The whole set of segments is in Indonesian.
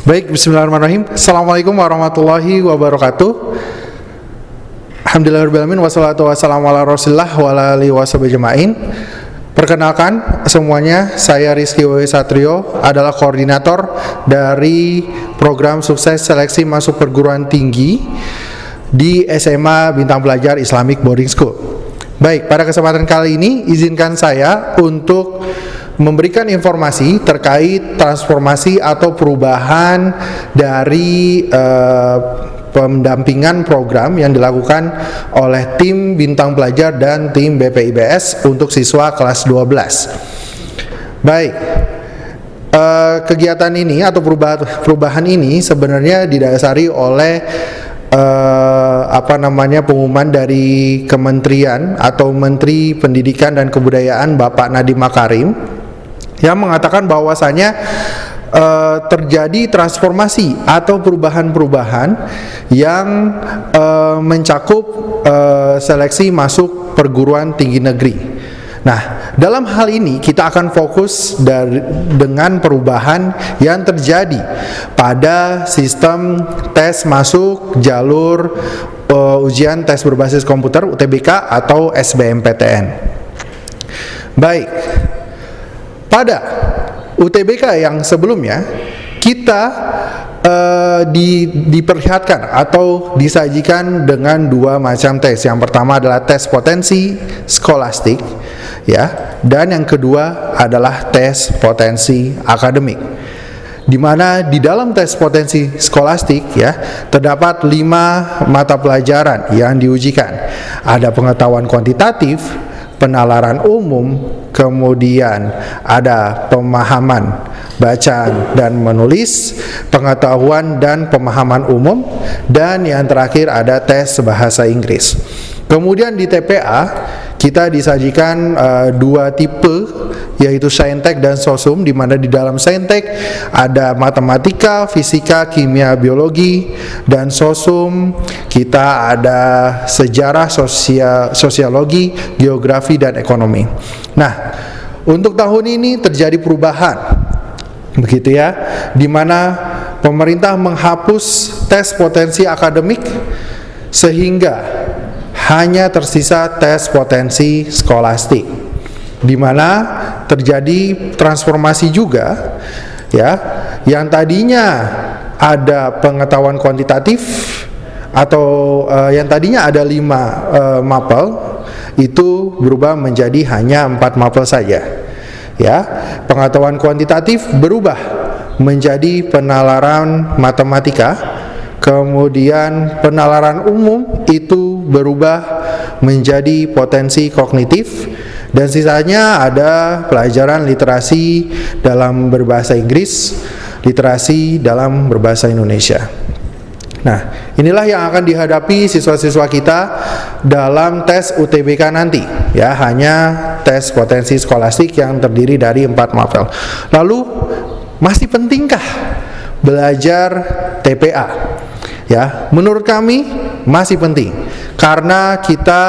Baik, bismillahirrahmanirrahim. Assalamualaikum warahmatullahi wabarakatuh. Alhamdulillahirrahmanirrahim. Wassalatu wassalamu ala rasulillah wa ala alihi washabihi ajma'in. Perkenalkan semuanya, saya Rizky W. Satrio, adalah koordinator dari program sukses seleksi masuk perguruan tinggi di SMA Bintang Pelajar Islamic Boarding School. Baik, pada kesempatan kali ini izinkan saya untuk memberikan informasi terkait transformasi atau perubahan dari pendampingan program yang dilakukan oleh tim Bintang Pelajar dan tim BPIBS untuk siswa kelas 12. Baik, kegiatan ini atau perubahan ini sebenarnya didasari oleh pengumuman dari Kementerian atau Menteri Pendidikan dan Kebudayaan Bapak Nadiem Makarim yang mengatakan bahwasanya terjadi transformasi atau perubahan-perubahan yang mencakup seleksi masuk perguruan tinggi negeri. Nah, dalam hal ini kita akan fokus dengan perubahan yang terjadi pada sistem tes masuk jalur ujian tes berbasis komputer UTBK atau SBMPTN. Baik, pada UTBK yang sebelumnya kita diperlihatkan atau disajikan dengan dua macam tes. Yang pertama adalah tes potensi skolastik, ya, dan yang kedua adalah tes potensi akademik. Di mana di dalam tes potensi skolastik, ya, terdapat 5 mata pelajaran yang diujikan. Ada pengetahuan kuantitatif, penalaran umum, kemudian ada pemahaman bacaan dan menulis, pengetahuan dan pemahaman umum, dan yang terakhir ada tes bahasa Inggris. Kemudian di TPA kita disajikan 2 tipe, yaitu Saintek dan Sosum, di mana di dalam Saintek ada matematika, fisika, kimia, biologi, dan Sosum kita ada sejarah, sosiologi, geografi, dan ekonomi. Nah, untuk tahun ini terjadi perubahan, begitu ya, di mana pemerintah menghapus tes potensi akademik sehingga hanya tersisa tes potensi skolastik, di mana terjadi transformasi juga, ya, yang tadinya ada pengetahuan kuantitatif atau yang tadinya ada 5 mapel itu berubah menjadi hanya 4 mapel saja, ya. Pengetahuan kuantitatif berubah menjadi penalaran matematika, kemudian penalaran umum itu berubah menjadi potensi kognitif, dan sisanya ada pelajaran literasi dalam berbahasa Inggris, literasi dalam berbahasa Indonesia. Nah, inilah yang akan dihadapi siswa-siswa kita dalam tes UTBK nanti, ya, hanya tes potensi skolastik yang terdiri dari 4 mapel. Lalu, masih pentingkah belajar TPA? Ya, menurut kami masih penting, karena kita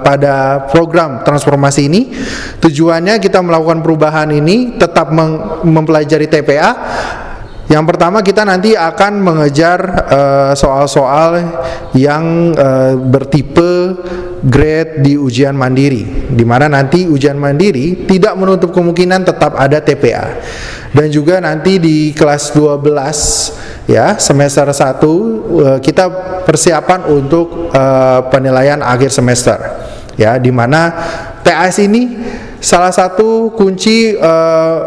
pada program transformasi ini tujuannya kita melakukan perubahan ini tetap mempelajari TPA. Yang pertama, kita nanti akan mengejar soal-soal yang bertipe grade di ujian mandiri, di mana nanti ujian mandiri tidak menutup kemungkinan tetap ada TPA. Dan juga nanti di kelas 12, ya, semester 1 kita persiapan untuk penilaian akhir semester, ya, di mana TAS ini salah satu kunci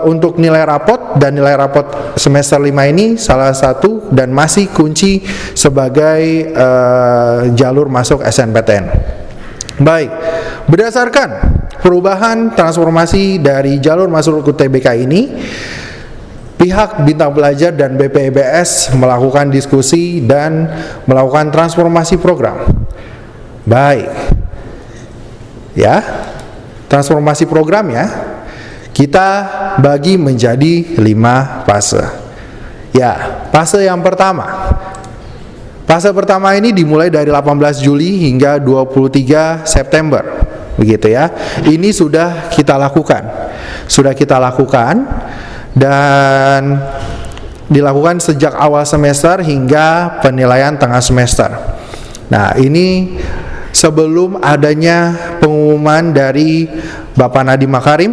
untuk nilai rapot, dan nilai rapot semester 5 ini salah satu dan masih kunci sebagai jalur masuk SNPTN. Baik, berdasarkan perubahan transformasi dari jalur masuk UTBK ini, pihak Bintang Pelajar dan BPIBS melakukan diskusi dan melakukan transformasi program. Baik, ya, transformasi program, ya, kita bagi menjadi 5 fase. Ya, fase yang pertama. Fase pertama ini dimulai dari 18 Juli hingga 23 September. Begitu ya. Ini sudah kita lakukan. Dan dilakukan sejak awal semester hingga penilaian tengah semester. Nah, ini sebelum adanya pengumuman dari Bapak Nadiem Makarim,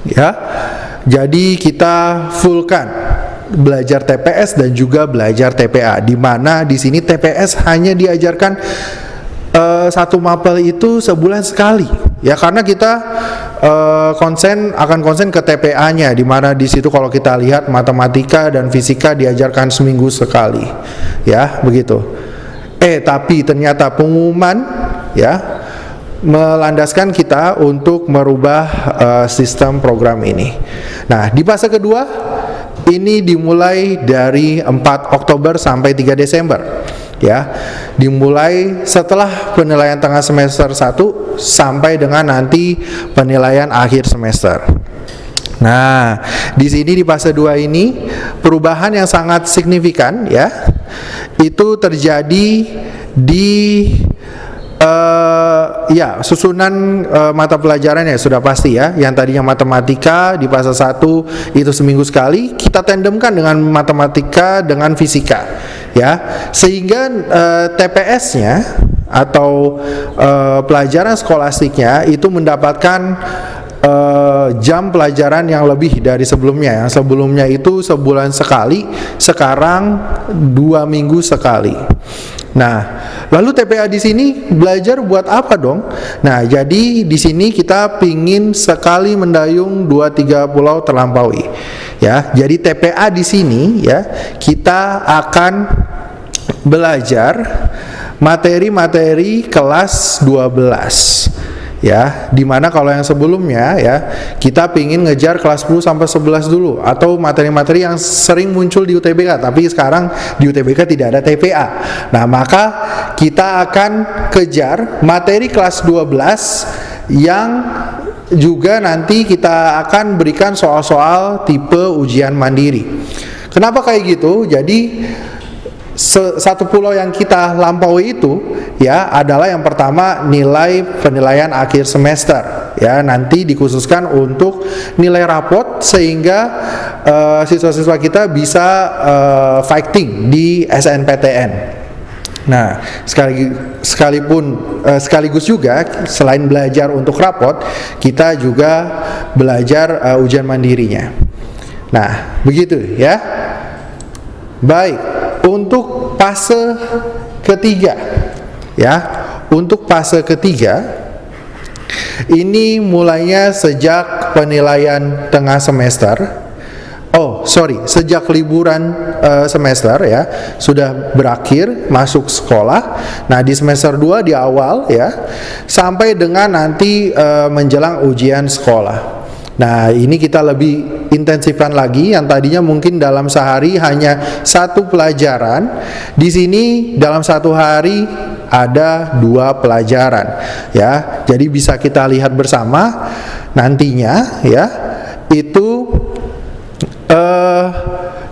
ya. Jadi kita fullkan belajar TPS dan juga belajar TPA, di mana di sini TPS hanya diajarkan satu mapel itu sebulan sekali, ya, karena kita akan konsen ke TPA-nya, di mana di situ kalau kita lihat matematika dan fisika diajarkan seminggu sekali, ya, begitu. Tapi ternyata pengumuman, ya, melandaskan kita untuk merubah sistem program ini. Nah, di fase kedua ini dimulai dari 4 Oktober sampai 3 Desember. Ya, dimulai setelah penilaian tengah semester 1 sampai dengan nanti penilaian akhir semester. Nah, di sini di fase 2 ini perubahan yang sangat signifikan, ya, itu terjadi di susunan mata pelajarannya sudah pasti, ya. Yang tadinya matematika di fase 1 itu seminggu sekali, kita tandemkan dengan matematika dengan fisika, ya. Sehingga TPS-nya atau pelajaran skolastiknya itu mendapatkan jam pelajaran yang lebih dari sebelumnya. Yang sebelumnya itu sebulan sekali, sekarang 2 minggu sekali. Nah, lalu TPA di sini belajar buat apa dong? Nah, jadi di sini kita pingin sekali mendayung 2-3 pulau terlampaui. Ya, jadi TPA di sini, ya, kita akan belajar materi-materi kelas 12. Ya, dimana kalau yang sebelumnya, ya, kita pingin ngejar kelas 10 sampai 11 dulu, atau materi-materi yang sering muncul di UTBK, tapi sekarang di UTBK tidak ada TPA. Nah, maka kita akan kejar materi kelas 12 yang juga nanti kita akan berikan soal-soal tipe ujian mandiri. Kenapa kayak gitu? Jadi satu pulau yang kita lampaui itu, ya, adalah yang pertama nilai penilaian akhir semester, ya, nanti dikhususkan untuk nilai rapot sehingga siswa-siswa kita bisa fighting di SNPTN. Nah, sekaligus juga selain belajar untuk rapot, kita juga belajar ujian mandirinya. Nah, begitu, ya. Baik. Untuk fase ketiga, ya, untuk fase ketiga ini mulainya sejak penilaian tengah semester. Sejak liburan semester, ya, sudah berakhir masuk sekolah. Nah, di semester 2 di awal, ya, sampai dengan nanti menjelang ujian sekolah. Nah, ini kita lebih intensifkan lagi. Yang tadinya mungkin dalam sehari hanya 1 pelajaran, di sini dalam 1 hari ada 2 pelajaran, ya. Jadi bisa kita lihat bersama nantinya, ya, itu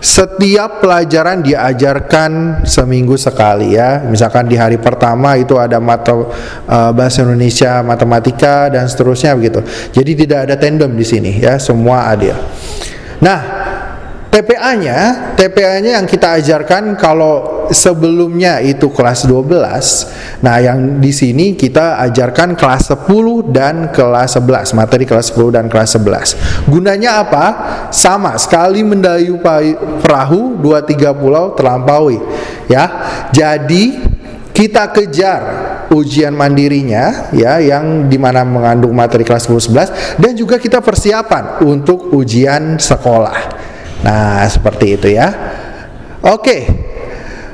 setiap pelajaran diajarkan seminggu sekali, ya. Misalkan di hari pertama itu ada mata bahasa Indonesia, matematika, dan seterusnya begitu. Jadi tidak ada tandem di sini, ya, semua adil. Nah, TPA-nya yang kita ajarkan kalau sebelumnya itu kelas 12. Nah, yang di sini kita ajarkan kelas 10 dan kelas 11, materi kelas 10 dan kelas 11. Gunanya apa? Sama, sekali mendayu perahu 2-3 pulau terlampaui, ya. Jadi kita kejar ujian mandirinya, ya, yang dimana mengandung materi kelas 10-11, dan juga kita persiapan untuk ujian sekolah. Nah, seperti itu, ya. Oke.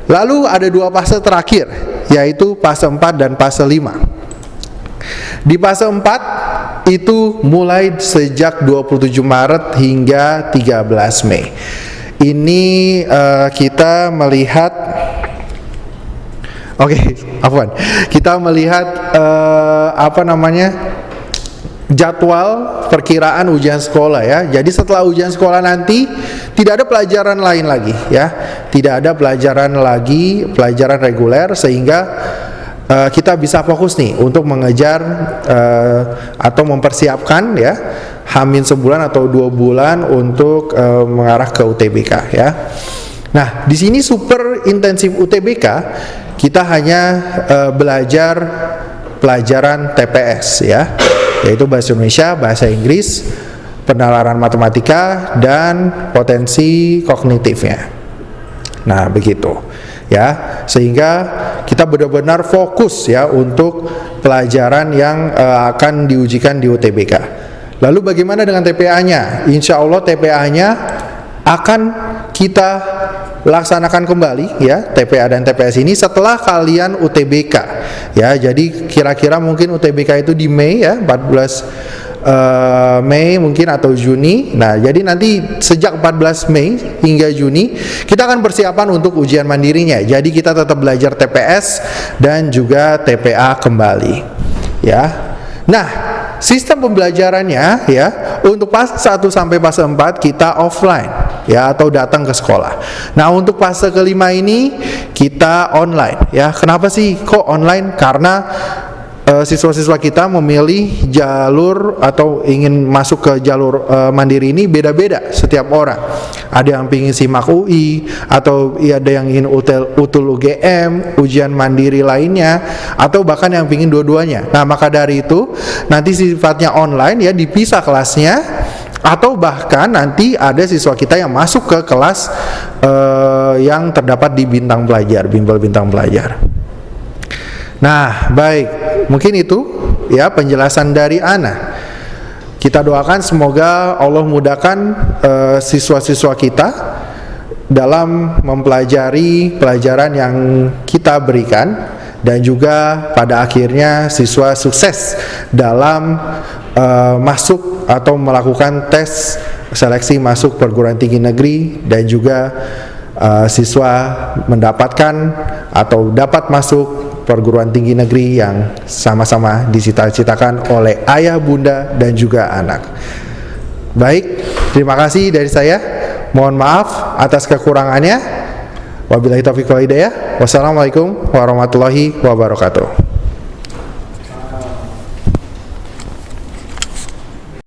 Lalu ada 2 fase terakhir, yaitu fase 4 dan fase 5. Di fase 4 itu mulai sejak 27 Maret hingga 13 Mei. Ini kita melihat kita melihat jadwal perkiraan ujian sekolah, ya. Jadi setelah ujian sekolah nanti tidak ada pelajaran lain lagi, ya. Tidak ada pelajaran reguler, sehingga kita bisa fokus nih untuk mengejar atau mempersiapkan ya Hamin sebulan atau 2 bulan untuk mengarah ke UTBK ya. Nah, di sini super intensif UTBK kita hanya belajar pelajaran TPS ya, yaitu bahasa Indonesia, bahasa Inggris, penalaran matematika, dan potensi kognitifnya. Nah, begitu ya, sehingga kita benar-benar fokus ya untuk pelajaran yang akan diujikan di UTBK. Lalu bagaimana dengan TPA-nya? Insya Allah TPA-nya akan kita laksanakan kembali ya, TPA dan TPS ini setelah kalian UTBK ya. Jadi kira-kira mungkin UTBK itu di Mei ya, 14 Mei mungkin atau Juni. Nah, jadi nanti sejak 14 Mei hingga Juni kita akan persiapan untuk ujian mandirinya. Jadi kita tetap belajar TPS dan juga TPA kembali ya. Nah, sistem pembelajarannya ya, untuk fase 1 sampai fase 4 kita offline ya, atau datang ke sekolah. Nah, untuk fase kelima ini kita online ya. Kenapa sih kok online? Karena siswa-siswa kita memilih jalur atau ingin masuk ke jalur mandiri ini beda-beda setiap orang. Ada yang ingin SIMAK UI, atau ada yang ingin UTUL UGM, ujian mandiri lainnya, atau bahkan yang ingin dua-duanya. Nah, maka dari itu nanti sifatnya online ya, dipisah kelasnya, atau bahkan nanti ada siswa kita yang masuk ke kelas yang terdapat di bintang pelajar, bimbel bintang pelajar. Nah, baik, mungkin itu ya penjelasan dari Ana. Kita doakan semoga Allah mudahkan siswa-siswa kita dalam mempelajari pelajaran yang kita berikan, dan juga pada akhirnya siswa sukses dalam masuk atau melakukan tes seleksi masuk perguruan tinggi negeri, dan juga siswa mendapatkan atau dapat masuk perguruan tinggi negeri yang sama-sama dicita-citakan oleh ayah, bunda, dan juga anak. Baik, terima kasih dari saya. Mohon maaf atas kekurangannya. Wabillahi taufiq wal hidayah. Wassalamualaikum warahmatullahi wabarakatuh.